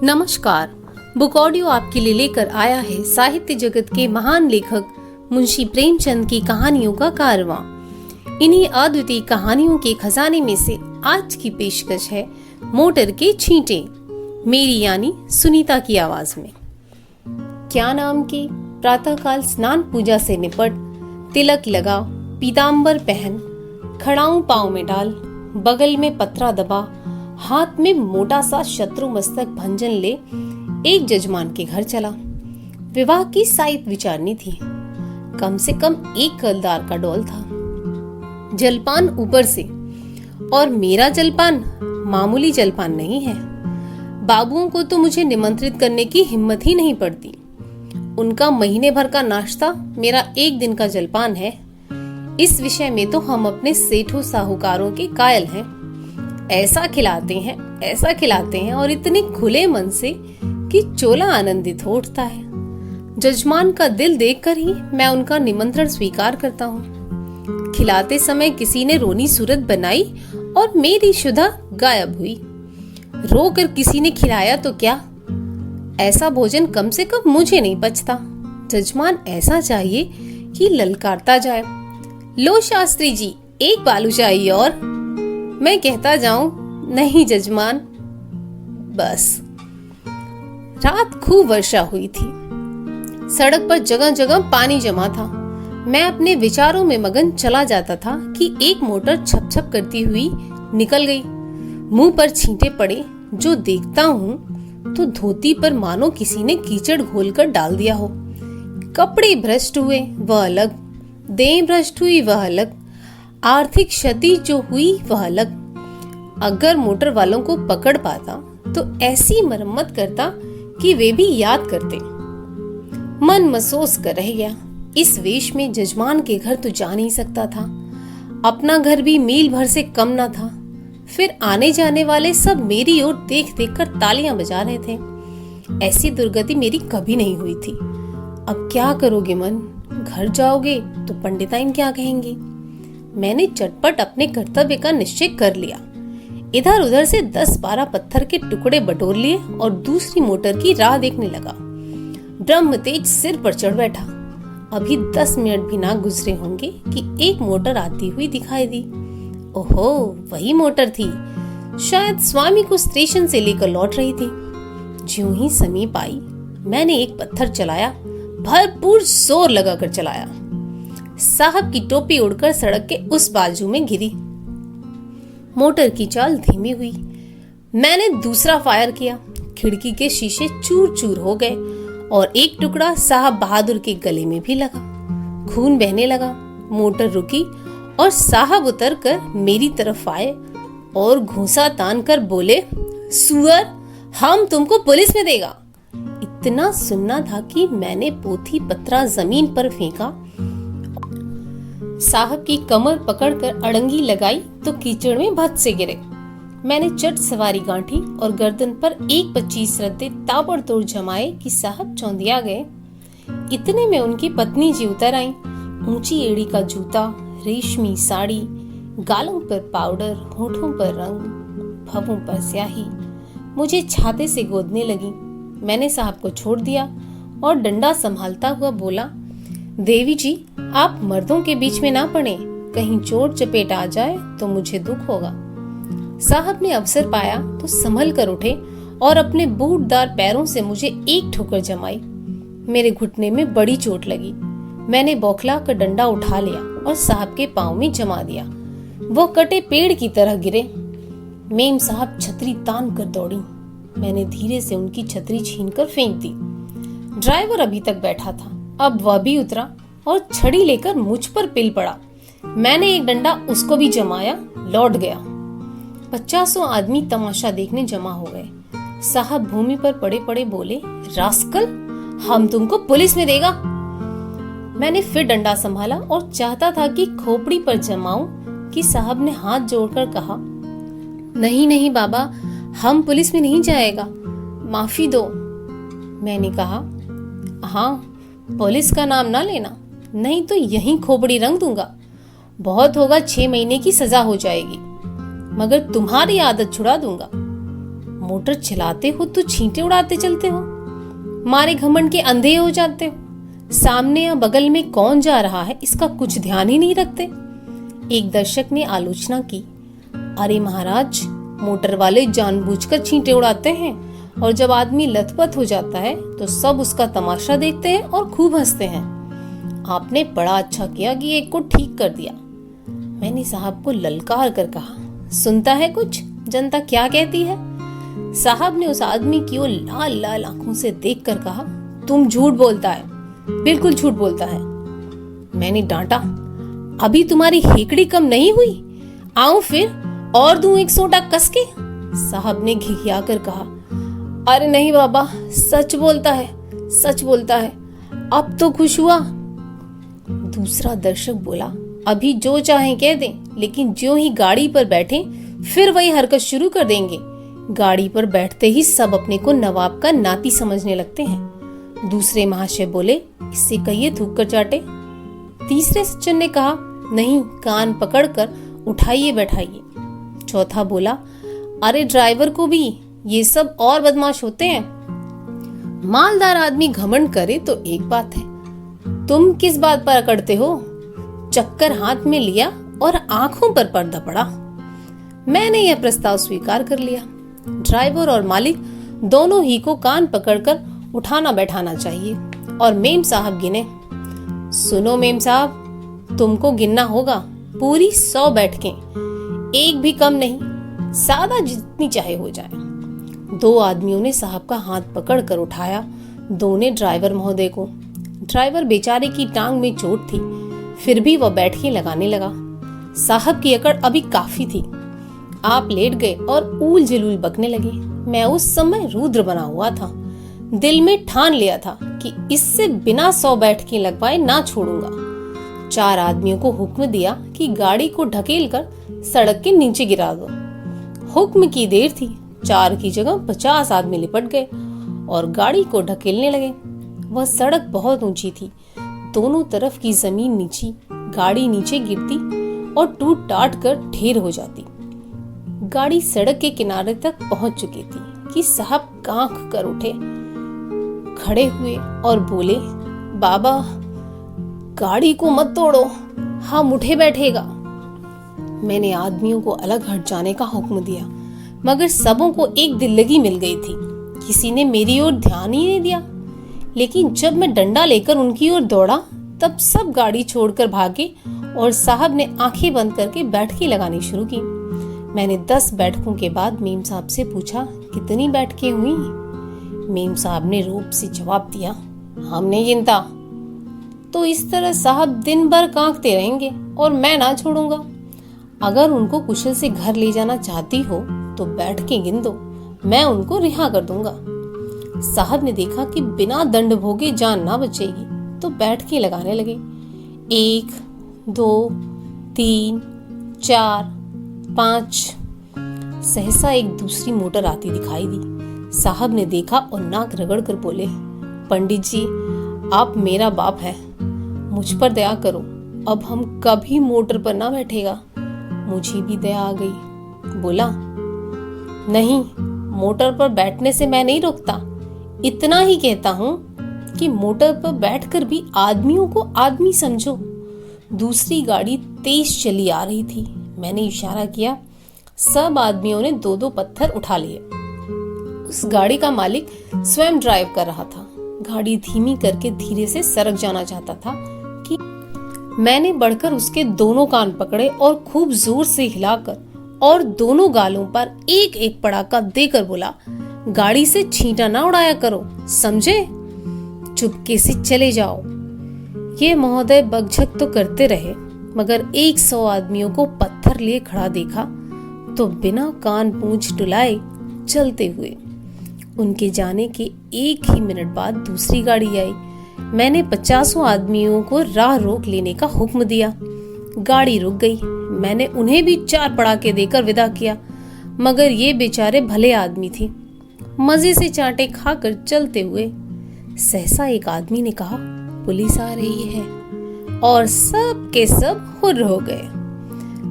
नमस्कार। Book audio आपके लिए लेकर आया है साहित्य जगत के महान लेखक मुंशी प्रेमचंद की कहानियों का कारवां। इन्हीं अद्वितीय कहानियों के खजाने में से आज की पेशकश है मोटर के छींटे, मेरी यानी सुनीता की आवाज में। क्या नाम के प्रातःकाल स्नान पूजा से निपट, तिलक लगा, पीतांबर पहन, खड़ाऊं पांव में डाल, बगल में पत्रा दबा, हाथ में मोटा सा शत्रु मस्तक भंजन ले एक जजमान के घर चला। विवाह की साइत विचारनी थी। कम से कम एक कलदार का डोल था। जलपान ऊपर से, और मेरा जलपान मामूली जलपान नहीं है। बाबुओं को तो मुझे निमंत्रित करने की हिम्मत ही नहीं पड़ती। उनका महीने भर का नाश्ता मेरा एक दिन का जलपान है। इस विषय में तो हम अपने सेठों साहूकारों के कायल हैं। ऐसा खिलाते हैं और इतने खुले मन से कि चोला आनंदित हो उठता है। जजमान का दिल देखकर ही मैं उनका निमंत्रण स्वीकार करता हूँ। खिलाते समय किसी ने रोनी सूरत बनाई और मेरी शुदा गायब हुई। रोकर किसी ने खिलाया तो क्या, ऐसा भोजन कम से कम मुझे नहीं पचता। जजमान ऐसा चाहिए कि ललकारता जाए, लो शास्त्री जी एक बालू चाहिए, और मैं कहता जाऊं नहीं जजमान। बस। रात खूब वर्षा हुई थी। सड़क पर जगह जगह पानी जमा था। मैं अपने विचारों में मगन चला जाता था कि एक मोटर छप छप करती हुई निकल गई। मुंह पर छींटे पड़े जो देखता हूँ तो धोती पर मानो किसी ने कीचड़ घोलकर डाल दिया हो। कपड़े भ्रष्ट हुए वह अलग, देह भ्रष्ट हुई वह अलग, आर्थिक क्षति जो हुई वह अलग। अगर मोटर वालों को पकड़ पाता तो ऐसी मरम्मत करता कि वे भी याद करते। मन महसूस कर रह गया। इस वेश में जजमान के घर तो जा नहीं सकता था। अपना घर भी मील भर से कम न था। फिर आने जाने वाले सब मेरी ओर देख देख कर तालियां बजा रहे थे। ऐसी दुर्गति मेरी कभी नहीं हुई थी। अब क्या करोगे मन, घर जाओगे तो पंडिताइन क्या कहेंगी। मैंने चटपट अपने कर्तव्य का निश्चय कर लिया। इधर उधर से 10-12 पत्थर के टुकड़े बटोर लिए और दूसरी मोटर की राह देखने लगा। ब्रह्म तेज सिर पर चढ़ बैठा। अभी 10 मिनट भी ना गुजरे होंगे कि एक मोटर आती हुई दिखाई दी। ओहो, वही मोटर थी। शायद स्वामी को स्टेशन से लेकर लौट रही थी। ज्यों ही समीप आई, मैंने एक पत्थर चलाया, भरपूर जोर लगाकर चलाया। साहब की टोपी उड़कर सड़क के उस बाजू में गिरी। मोटर की चाल धीमी हुई। मैंने दूसरा फायर किया। खिड़की के शीशे चूर चूर हो गए और एक टुकड़ा साहब बहादुर के गले में भी लगा। खून बहने लगा। मोटर रुकी और साहब उतरकर मेरी तरफ आए और घूंसा तान कर बोले, सुअर, हम तुमको पुलिस में देगा। इतना सुनना था कि मैंने पोथी पत्रा जमीन पर फेंका। साहब की कमर पकड़कर अड़ंगी लगाई तो कीचड़ में भद से गिरे। मैंने चट सवारी गांठी और गर्दन पर 1-25 रद्दे ताबड़तोड़ जमाए कि साहब चौंधिया गए। इतने में उनकी पत्नी जी उतर आई। ऊंची एड़ी का जूता, रेशमी साड़ी, गालों पर पाउडर, होठों पर रंग, भवों पर स्याही, मुझे छाते से गोदने लगी। मैंने साहब को छोड़ दिया और डंडा संभालता हुआ बोला, देवी जी आप मर्दों के बीच में ना पड़े, कहीं चोट चपेट आ जाए तो मुझे दुख होगा। साहब ने अवसर पाया तो संभल कर उठे और अपने बूटदार पैरों से मुझे एक ठोकर जमाई। मेरे घुटने में बड़ी चोट लगी। मैंने बौखला कर डंडा उठा लिया और साहब के पांव में जमा दिया। वो कटे पेड़ की तरह गिरे। मेम साहब छतरी तान कर दौड़ी। मैंने धीरे से उनकी छतरी छीनकर फेंक दी। ड्राइवर अभी तक बैठा था, अब वह भी उतरा और छड़ी लेकर मुझ पर पिल पड़ा। मैंने एक डंडा उसको भी जमाया, लौट गया। 50 आदमी तमाशा देखने जमा हो गए। साहब भूमि पर पड़े पड़े बोले, रास्कल, हम तुमको पुलिस में देगा। मैंने फिर डंडा संभाला और चाहता था कि खोपड़ी पर जमाऊं कि साहब ने हाथ जोड़कर कहा, नहीं नहीं बाबा, हम पुलिस में नहीं जाएगा, माफी दो। मैंने कहा, हाँ, पुलिस का नाम ना लेना, नहीं तो यहीं खोपड़ी रंग दूंगा। बहुत होगा 6 महीने की सजा हो जाएगी, मगर तुम्हारी आदत छुड़ा दूंगा। मोटर चलाते हो तो छींटे उड़ाते चलते हो, मारे घमंड के अंधे हो जाते हो, सामने या बगल में कौन जा रहा है इसका कुछ ध्यान ही नहीं रखते। एक दर्शक ने आलोचना की, अरे महाराज, मोटर वाले जानबूझकर छींटे उड़ाते हैं और जब आदमी लथपथ हो जाता है तो सब उसका तमाशा देखते हैं और खूब हंसते हैं। आपने बड़ा अच्छा किया कि एक को ठीक कर दिया। मैंने साहब को ललकार कर कहा, सुनता है कुछ जनता क्या कहती है? साहब ने उस आदमी की ओर लाल लाल आंखों से देखकर कहा, तुम झूठ बोलता है, बिल्कुल झूठ बोलता है। मैंने डांटा, अभी तुम्हारी हेकड़ी कम नहीं हुई? आऊं फिर और दूं एक सोटा कस के? साहब ने घिघिया कर कहा, अरे नहीं बाबा, सच बोलता है, सच बोलता है। अब तो खुश हुआ। दूसरा दर्शक बोला, अभी जो चाहें कह दें, लेकिन ज्यों ही गाड़ी पर बैठे फिर वही हरकत शुरू कर देंगे। गाड़ी पर बैठते ही सब अपने को नवाब का नाती समझने लगते हैं। दूसरे महाशय बोले, इससे कहिए थूक कर चाटे। तीसरे सज्जन ने कहा, नहीं, कान पकड़कर उठाइए बैठाइए। चौथा बोला, अरे ड्राइवर को भी ये सब और बदमाश होते हैं। मालदार आदमी घमंड करे तो एक बात है, तुम किस बात पर अकड़ते हो? चक्कर हाथ में लिया और आंखों पर पर्दा पड़ा। मैंने यह प्रस्ताव स्वीकार कर लिया। ड्राइवर और मालिक दोनों ही को कान पकड़कर उठाना बैठाना चाहिए और मेम साहब गिने। सुनो मेम साहब, तुमको गिनना होगा पूरी 100 बैठकें, एक भी कम नहीं, सादा जितनी चाहे हो जाए। 2 आदमियों ने साहब का हाथ पकड़कर उठाया, 2 ने ड्राइवर महोदय को। ड्राइवर बेचारे की टांग में चोट थी, फिर भी वह बैठके लगाने लगा। साहब की अकड़ अभी काफी थी। आप लेट गए और ऊल जलूल बकने लगे। मैं उस समय रुद्र बना हुआ था। दिल में ठान लिया था कि इससे बिना 100 बैठकें लगवाए ना छोड़ूंगा। 4 आदमियों को हुक्म दिया कि गाड़ी को ढकेल कर सड़क के नीचे गिरा दो। हुक्म की देर थी, 4 की जगह 50 आदमी लिपट गए और गाड़ी को ढकेलने लगे। वह सड़क बहुत ऊंची थी, दोनों तरफ की जमीन नीची, गाड़ी नीचे गिरती और टूट टाट कर ढेर हो जाती। गाड़ी सड़क के किनारे तक पहुंच चुकी थी कि साहब कांख कर उठे, खड़े हुए और बोले, बाबा, गाड़ी को मत तोड़ो, हम उठे बैठेगा। मैंने आदमियों को अलग हट जाने का हुक्म दिया, मगर सबों को एक दिल्लगी मिल गई थी। किसी ने मेरी ओर ध्यान ही नहीं दिया। लेकिन जब मैं डंडा लेकर उनकी ओर दौड़ा, तब सब गाड़ी छोड़कर भागे और साहब ने आंखें बंद करके बैठकें लगानी शुरू की। मैंने 10 बैठकों के बाद मेम साहब से पूछा, कितनी बैठकें हुई? मेम साहब ने रूप से जवाब दिया, हम नहीं गिनता। तो इस तरह साहब दिन भर कांकते रहेंगे और मैं ना छोड़ूंगा। अगर उनको कुशल से घर ले जाना चाहती हो तो बैठकें गिन दो, मैं उनको रिहा कर दूंगा। साहब ने देखा कि बिना दंड भोगे जान ना बचेगी, तो बैठकें लगाने लगे। 1, 2, 3, 4, 5। सहसा एक दूसरी मोटर आती दिखाई दी। साहब ने देखा और नाक रगड़ कर बोले, पंडित जी, आप मेरा बाप है, मुझ पर दया करो, अब हम कभी मोटर पर ना बैठेगा। मुझे भी दया आ गई। बोला, नहीं, मोटर पर बैठने से मैं नहीं रोकता, इतना ही कहता हूँ कि मोटर पर बैठकर भी आदमियों को आदमी समझो। दूसरी गाड़ी तेज चली आ रही थी। मैंने इशारा किया। सब आदमियों ने 2-2 पत्थर उठा लिए। उस गाड़ी का मालिक स्वयं ड्राइव कर रहा था। गाड़ी धीमी करके धीरे से सरक जाना चाहता था कि मैंने बढ़कर उसके दोनों कान पकड़े और खूब जोर से हिलाकर और दोनों गालों पर एक एक पड़ाका देकर बोला, गाड़ी से छींटा ना उड़ाया करो, समझे? चुपके से चले जाओ। ये महोदय बकझक तो करते रहे, मगर 100 आदमियों को पत्थर लिए खड़ा देखा तो बिना कान पूंछ डुलाए चलते हुए। उनके जाने के 1 ही मिनट बाद दूसरी गाड़ी आई। मैंने 50 आदमियों को राह रोक लेने का हुक्म दिया। गाड़ी रुक गई। मैंने उन्हें भी 4 पड़ाके देकर विदा किया, मगर ये बेचारे भले आदमी थे। मजे से चांटे खाकर चलते हुए सहसा एक आदमी ने कहा, पुलिस आ रही है, और सब के सब हुर्र हो गए।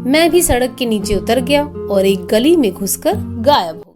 मैं भी सड़क के नीचे उतर गया और एक गली में घुसकर गायब हो